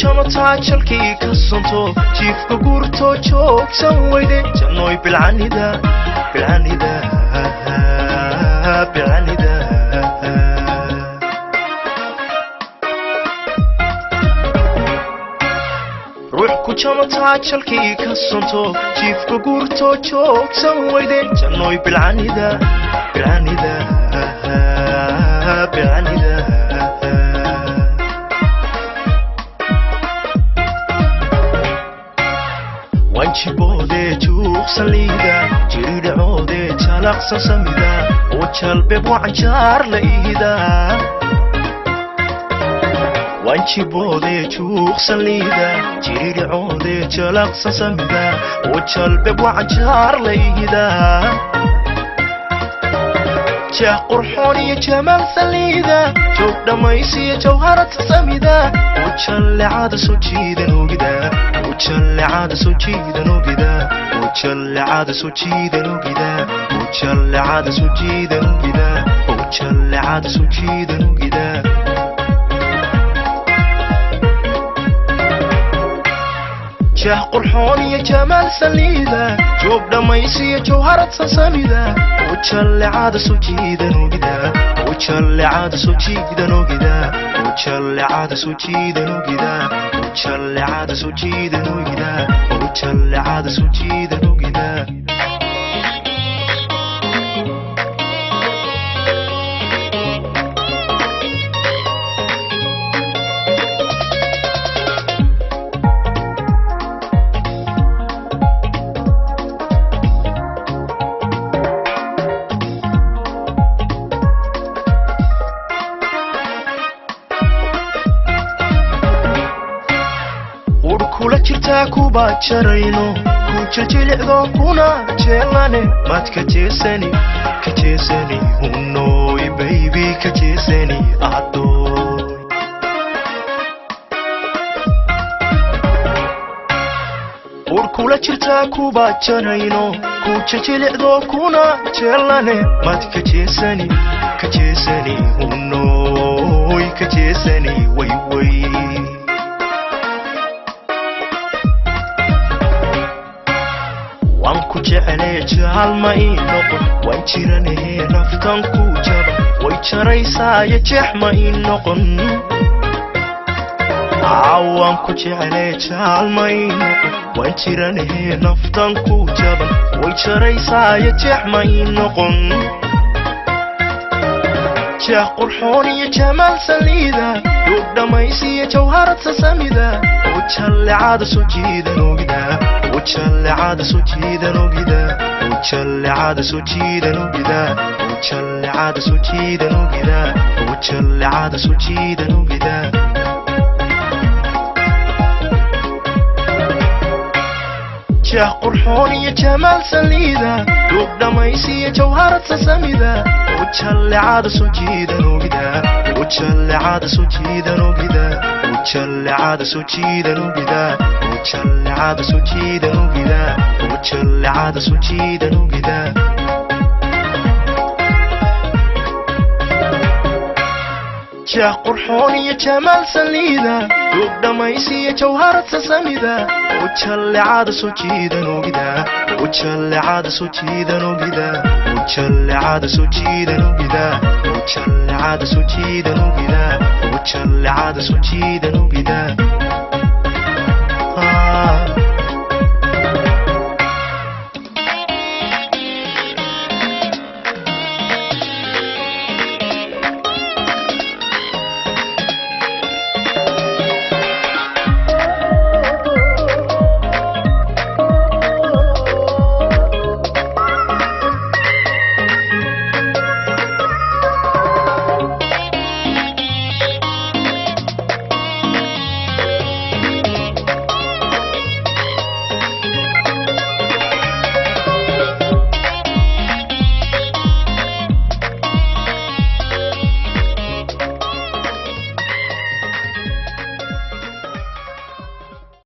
jamataa jalkii ka santo jiifka guurto joogsan weyde jannoy bilcanida bilcanida bilcanida ruux ku jamataa jalkii ka santo jiifka guurto joogsan weyde jannoy bilcanida bilcanida bilcanida wanjibode juuqsan liida jiridhacoode jalaqsan samida oo jalbeeb wacanjaar la iida wanjibode juuqsan liida jiridhacoode jalaqsan samida oo jalbeeb wacanjaar la iida jah qurxoon iyo jamaal saliida joog dhammaysiya jawharad samida oo jallecada soo jiidan ogida oo jallecada soo jiidan ogida oo jallecada soo jiidan ogida oo jallecada soo jiidan ogida oo jallecada soo jiidan ogida jah qurxoon iyo jamaal saliida joog dhammaysiya jawharad samida oo jallecada soo jiidan ogida oo jallecada soo jiidan ogida oo jallecada soo jiidan ogida oo jallecada soo jiidan ogida oo jallecada soo jiidan ogida kula jirtaa kuba jarayno ku jiljilicdo kuna jeelane mad ka jeesani hunooy baby ka jeesani adoy kula jirtaa kuba jarayno ku jiljilicdo kuna jeelane mad ka jeesani hunooy ka jeesani way way wanku jeclee jaal ma ii noqon waan jiranahee naftan ku jaba way jaraysaayo jeex ma ii noqon wanku jeclee jaal ma ii noqon waan jiranahee naftan ku jaba way jaraysaayo jeex ma ii noqon jah qurxoon iyo jamaal saliida joog dhammaysiya jawharad samida oo jallecada soo jiidan ogida oo jallecada soo jiidan ogida oo jallecada soo jiidan ogida oo jallecada soo jiidan ogida oo jallecada soo jiidan ogida jah qurxoon iyo jamaal saliida joog dhammaysiya jawharad samida oo jallecada soo jiidan ogida oo jallecada soo jiidan ogida oo jallecada soo jiidan ogida oo jallecada soo jiidan ogida oo jallecada soo jiidan ogida jah qurxoon iyo jamaal saliida joog dhammaysiya jawharad samida oo jallecada soo jiidan ogida oo jallecada soo jiidan ogida oo jallecada soo jiidan ogida oo jallecada soo jiidan ogida oo jallecada soo jiidan ogida